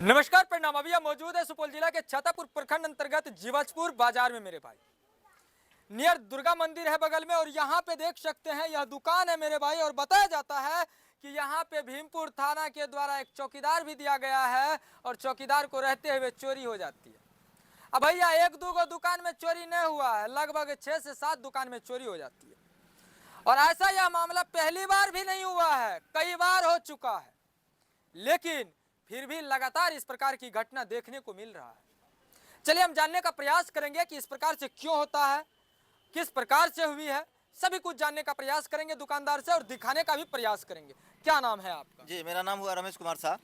नमस्कार, प्रणाम। अभी हम मौजूद है सुपौल जिला के छतरपुर प्रखंड अंतर्गत जीवजपुर बाजार में मेरे भाई। नियर दुर्गा मंदिर है बगल में और यहाँ पे देख सकते हैं यह दुकान है मेरे भाई। और बताया जाता है कि यहाँ पे भीमपुर थाना के द्वारा एक चौकीदार भी दिया गया है और चौकीदार को रहते हुए चोरी हो जाती है। अब भैया एक दो गो दुकान में चोरी नहीं हुआ है, लगभग 6 से 7 दुकान में चोरी हो जाती है। और ऐसा यह मामला पहली बार भी नहीं हुआ है, कई बार हो चुका है, लेकिन फिर भी लगातार इस प्रकार की घटना देखने को मिल रहा है। चलिए हम जानने का प्रयास करेंगे कि इस प्रकार से क्यों होता है, किस प्रकार से हुई है, सभी कुछ जानने का प्रयास करेंगे दुकानदार से और दिखाने का भी प्रयास करेंगे। क्या नाम है आपका? जी, मेरा नाम हुआ रमेश कुमार शाह।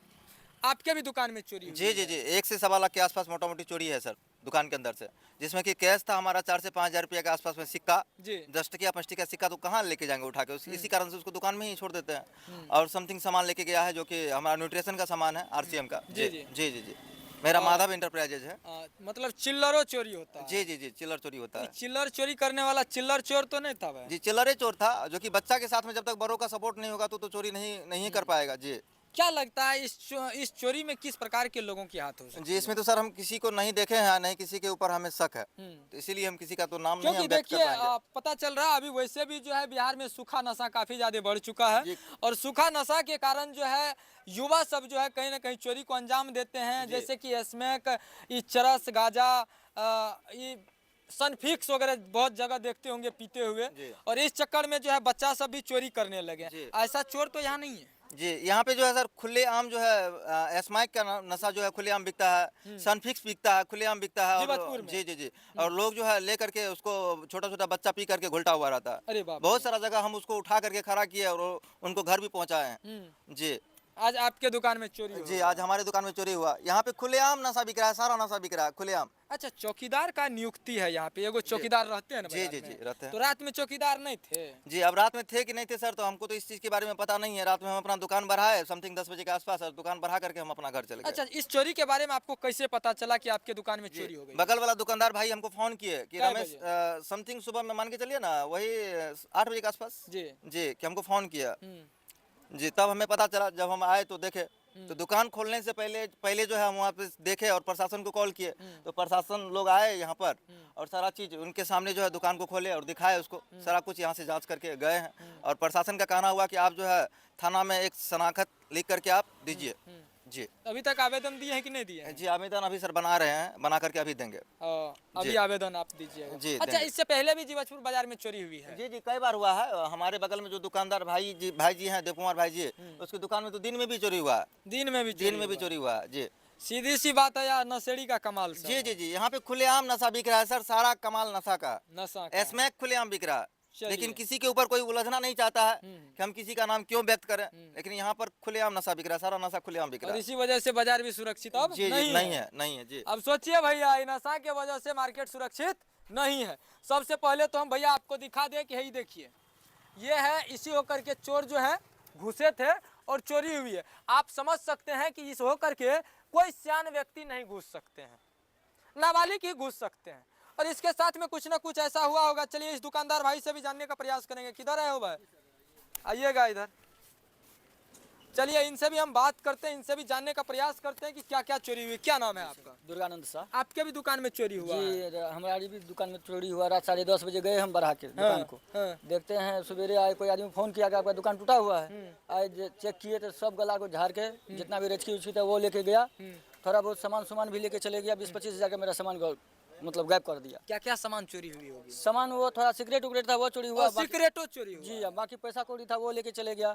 आपके भी दुकान में चोरी हुई? जी, 1 से सवा लाख के आसपास मोटा मोटी चोरी है सर दुकान के अंदर से, जिसमें कि कैश था हमारा 4 से 5 हज़ार रुपये के आसपास में, सिक्का जी 10 टकिया 5 टकिया सिक्का तो कहाँ लेके जाएंगे उठा के, इसी कारण से उसको दुकान में ही छोड़ देते हैं। और समथिंग सामान लेके गया है जो कि हमारा न्यूट्रिशन का सामान है, RCM का। जी, जी जी। जी जी मेरा माधव इंटरप्राइजेज है। मतलब चिल्लरों चोरी होता है? जी चिल्लर चोरी होता है। चिल्लर चोरी करने वाला चिल्लर चोर तो नहीं था भाई? जी, चिल्लरे चोर था, जो कि बच्चा के साथ में जब तक बड़ों का सपोर्ट नहीं होगा तो चोरी नहीं कर पाएगा। जी, क्या लगता है इस चोरी में किस प्रकार के लोगों की हाथ हो सकती है? जी, इसमें तो सर हम किसी को नहीं देखे हैं, नहीं किसी के ऊपर हमें शक है, तो इसीलिए हम किसी का तो नाम नहीं क्योंकि हम व्यक्त कर देखिए पाएंगे। पता चल रहा है अभी वैसे भी जो है बिहार में सूखा नशा काफी ज्यादा बढ़ चुका है जी। और सूखा नशा के कारण जो है युवा सब जो है कहीं ना कहीं चोरी को अंजाम देते हैं, जैसे कि स्मैक, ये चरस, गांजा, ये सनफिक्स वगैरह बहुत जगह देखते होंगे पीते हुए। जी। और इस चक्कर में जो है बच्चा सब भी चोरी करने लगे। जी। ऐसा चोर तो यहाँ नहीं है? जी, यहाँ पे जो है सर खुलेआम जो है स्मैक का नशा जो है खुलेआम बिकता है, सनफिक्स बिकता है, खुलेआम बिकता है। जीवजपुर और में? जी और लोग जो है ले करके उसको छोटा छोटा बच्चा पी करके घुलटा हुआ रहता है। अरे बाप बहुत सारा जगह हम उसको उठा करके खड़ा किए और उनको घर भी पहुँचाए हैं। रे। जी आज आपके दुकान में चोरी जी, हुआ? आज हमारे दुकान में चोरी हुआ। यहाँ पे खुलेआम नशा बिक रहा है, सारा नशा बिक रहा है खुलेआम। अच्छा, चौकीदार का नियुक्ति है यहाँ पे, एगो चौकीदार रहते हैं ना जी बाजार जी में? रहते हैं। तो रात में चौकीदार नहीं थे? जी, अब रात में थे कि नहीं थे सर, तो हमको तो इस चीज़ के बारे में पता नहीं है। रात में हम अपना दुकान बढ़ाए, समथिंग 10 बजे के आसपास, और दुकान बढ़ा करके हम अपना घर चले गए। अच्छा, इस चोरी के बारे में आपको कैसे पता चला कि आपके दुकान में चोरी हो गई? बगल वाला दुकानदार भाई हमको फोन किए कि कै रमेश, समथिंग सुबह में मान के चलिए ना, वही 8 बजे के आसपास। जी। जी, कि हमको फोन किया। हम्म। जी, तब हमें पता चला। जब हम आए तो देखे तो दुकान खोलने से पहले जो है हम वहाँ पे देखे और प्रशासन को कॉल किए, तो प्रशासन लोग आए यहाँ पर और सारा चीज़ उनके सामने जो है दुकान को खोले और दिखाए उसको, सारा कुछ यहाँ से जांच करके गए हैं। और प्रशासन का कहना हुआ कि आप जो है थाना में एक शनाख्त लिख करके आप दीजिए। जी, अभी तक आवेदन दिए हैं कि नहीं दिए हैं? जी आवेदन अभी सर बना रहे हैं, बना करके अभी देंगे। अभी जी। आवेदन आप दीजिएगा? जी, अच्छा, देंगे। इससे पहले भी जीवजपुर बाजार में चोरी हुई है? जी कई बार हुआ है। हमारे बगल में जो दुकानदार भाई जी हैं, देव कुमार भाई जी, उसकी दुकान में तो दिन में भी चोरी हुआ है। दिन में भी चोरी हुआ है। जी सीधी सी बात है यार, नशेड़ी का कमाल सब है। जी यहाँ पे खुलेआम नशा बिक रहा है सर, सारा कमाल नशा का। नशा का। स्मैक खुलेआम बिक रहा है, चलिए। लेकिन किसी के ऊपर कोई उलझना नहीं चाहता है कि हम किसी का नाम क्यों व्यक्त करें, लेकिन यहाँ पर खुलेआम नशा बिक रहा है, सारा नशा खुलेआम बिक रहा और है। इसी वजह से बाजार भी सुरक्षित अब जी नहीं नहीं है जी। अब सोचिए भैया, इन नशा के वजह से मार्केट सुरक्षित नहीं है। सबसे पहले तो हम भैया आपको दिखा दें कि यही देखिए, ये है इसी होकर के चोर जो है घुसे थे और चोरी हुई है। आप समझ सकते हैं कि इस होकर के कोई सियान व्यक्ति नहीं घुस सकते हैं, नाबालिग ही घुस सकते हैं। और इसके साथ में कुछ ना कुछ ऐसा हुआ होगा। चलिए इस दुकानदार भाई से भी जानने का प्रयास करेंगे। किधर है हो भाई? आइएगा इधर, चलिए इनसे भी हम बात करते हैं, इनसे भी जानने का प्रयास करते हैं कि क्या क्या चोरी हुई। क्या नाम है आपका? दुर्गानंद शाह। आपके भी दुकान में चोरी हुआ है? जी, हमारी भी दुकान में चोरी हुआ। रात 10:30 बजे गए हम बढ़ा के दुकान को। देखते हैं सवेरे आए, कोई आदमी फोन किया कि आपका दुकान टूटा हुआ है। आए चेक किए तो सब गला को झाड़ के जितना भी रेचकी उचकी था वो लेके गया। थोड़ा बहुत सामान भी लेके चले गया। 20-25 हज़ार का मेरा सामान मतलब गायब कर दिया। क्या क्या सामान चोरी हुई होगी? सामान वो थोड़ा सिगरेट उगरेट था वो चोरी हुआ। सिगरेटो चोरी हुआ? जी, बाकी पैसा कौड़ी था वो लेके चले गया।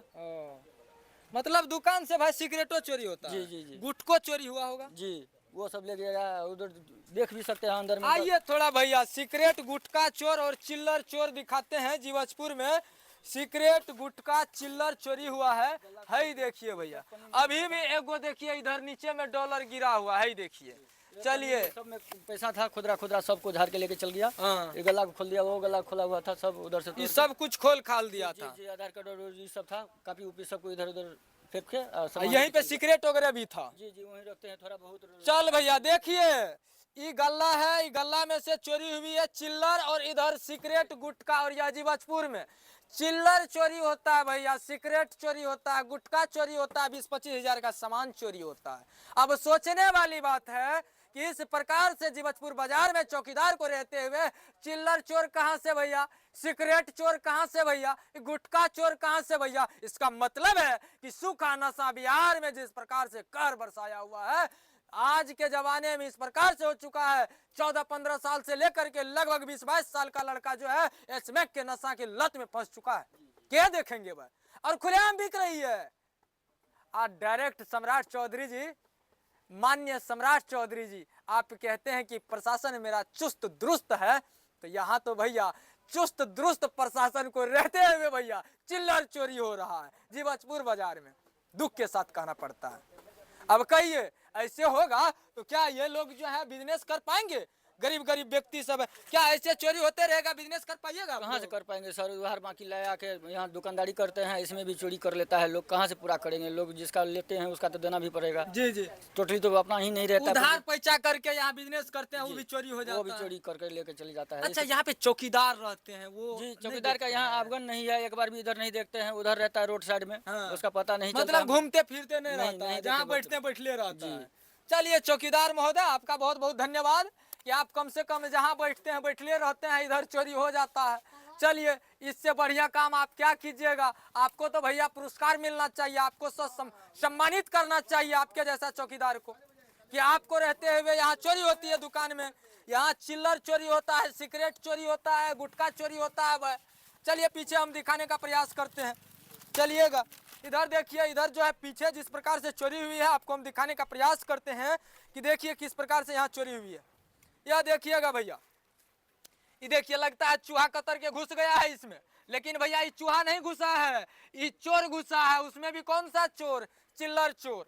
मतलब दुकान से भाई सिगरेटो चोरी होता है? जी। गुटको चोरी हुआ होगा? जी, वो सब ले गया। उधर देख भी सकते हैं अंदर में। आइए थोड़ा भैया, सिगरेट गुटका चोर और चिल्लर चोर दिखाते हैं। जीवजपुर में सिगरेट गुटका चिल्लर चोरी हुआ है। ही देखिए भैया, अभी भी एगो देखिए इधर नीचे में डॉलर गिरा हुआ है, देखिए। चलिए, सब में पैसा था, खुदरा सबको झाड़ के लेके चल गया। ये गला खोल दिया, वो गला खोला हुआ था, सब उधर से ये सब कुछ खोल खाल दिया था। जी, आधार कार्ड और ये सब था, कापी उपी सबको इधर उधर फेंक के यहीं पे सिगरेट वगैरह भी था? जी वहीं रखते हैं थोड़ा बहुत। चल भैया देखिए, ये गल्ला है, ये गल्ला में से चोरी हुई है चिल्लर और इधर सिगरेट गुटका। और यह जीवजपुर में चिल्लर चोरी होता है भैया, सिगरेट चोरी होता है, गुटखा चोरी होता है, 20-25 हजार का सामान चोरी होता है। अब सोचने वाली बात है कि इस प्रकार से जीवजपुर बाजार में चौकीदार को रहते हुए चिल्लर चोर कहां से भैया, सिगरेट चोर कहां से भैया, गुटखा चोर कहां से भैया। इसका मतलब है कि सूखा नशा बिहार में जिस प्रकार से कहर बरसाया हुआ है, आज के जमाने में इस प्रकार से हो चुका है। 14-15 साल से लेकर के लगभग 20-22 साल का लड़का जो है स्मैक के नशा की लत में फंस चुका है। क्या देखेंगे वह, और खुलेआम बिक रही है। आज डायरेक्ट सम्राट चौधरी जी, माननीय सम्राट चौधरी जी, आप कहते हैं कि प्रशासन मेरा चुस्त दुरुस्त है, तो यहाँ तो भैया चुस्त दुरुस्त प्रशासन को रहते हुए भैया चिल्लर चोरी हो रहा है जीवजपुर बाजार में। दुख के साथ कहना पड़ता है। अब कहिए ऐसे होगा तो क्या ये लोग जो है बिजनेस कर पाएंगे? गरीब गरीब व्यक्ति सब है, क्या ऐसे चोरी होते रहेगा बिजनेस कर पाइएगा? कहाँ से कर पाएंगे सर, उधार बाकी लाया के यहाँ दुकानदारी करते हैं, इसमें भी चोरी कर लेता है लोग, कहाँ से पूरा करेंगे लोग? जिसका लेते हैं उसका तो देना भी पड़ेगा। जी जी, टोटली तो अपना ही नहीं रहता, उधार पैसा करके यहाँ बिजनेस करते हैं, वो भी चोरी हो जाता है। वो भी चोरी करके लेके चले जाता है। अच्छा, यहाँ पे चौकीदार रहते हैं वो? जी, चौकीदार का यहाँ आवगन नहीं है, एक बार भी इधर नहीं देखते हैं, उधर रहता है रोड साइड में। हाँ। उसका पता नहीं चलता। मतलब घूमते फिरते नहीं रहता है, नहीं जहाँ देखे बैठते बैठले रहता है। चलिए चौकीदार महोदय, आपका बहुत बहुत धन्यवाद कि आप कम से कम जहाँ बैठते हैं बैठले रहते हैं, इधर चोरी हो जाता है। चलिए, इससे बढ़िया काम आप क्या कीजिएगा, आपको तो भैया पुरस्कार मिलना चाहिए, आपको सम्मानित करना चाहिए आपके जैसा चौकीदार को, कि आपको रहते हुए यहाँ चोरी होती है दुकान में, यहाँ चिल्लर चोरी होता है, सिगरेट चोरी होता है, गुटखा चोरी होता है वह। चलिए पीछे हम दिखाने का प्रयास करते हैं, चलिएगा। इधर देखिए, इधर जो है पीछे जिस प्रकार से चोरी हुई है आपको हम दिखाने का प्रयास करते हैं कि देखिए किस प्रकार से यहाँ चोरी हुई है। यह देखिएगा भैया, ये देखिए लगता है चूहा कतर के घुस गया है इसमें, लेकिन भैया ये चूहा नहीं घुसा है, ये चोर घुसा है। उसमें भी कौन सा चोर? चिल्लर चोर।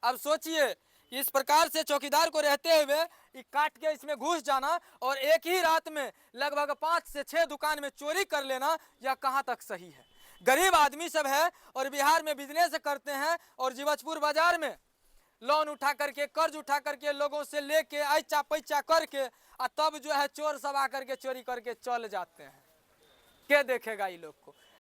अब सोचिए इस प्रकार से चौकीदार को रहते हुए ये काट के इसमें घुस जाना और एक ही रात में लगभग 5 से 6 दुकान में चोरी कर लेना, यह कहाँ तक सही है? गरीब आदमी सब है और बिहार में बिजनेस करते हैं और जीवजपुर बाजार में लोन उठा करके, कर्ज उठा करके, लोगों से लेके ऐचा पैचा करके, और तब जो है चोर सब आकर के चोरी करके चल जाते हैं। क्या देखेगा ये लोग को?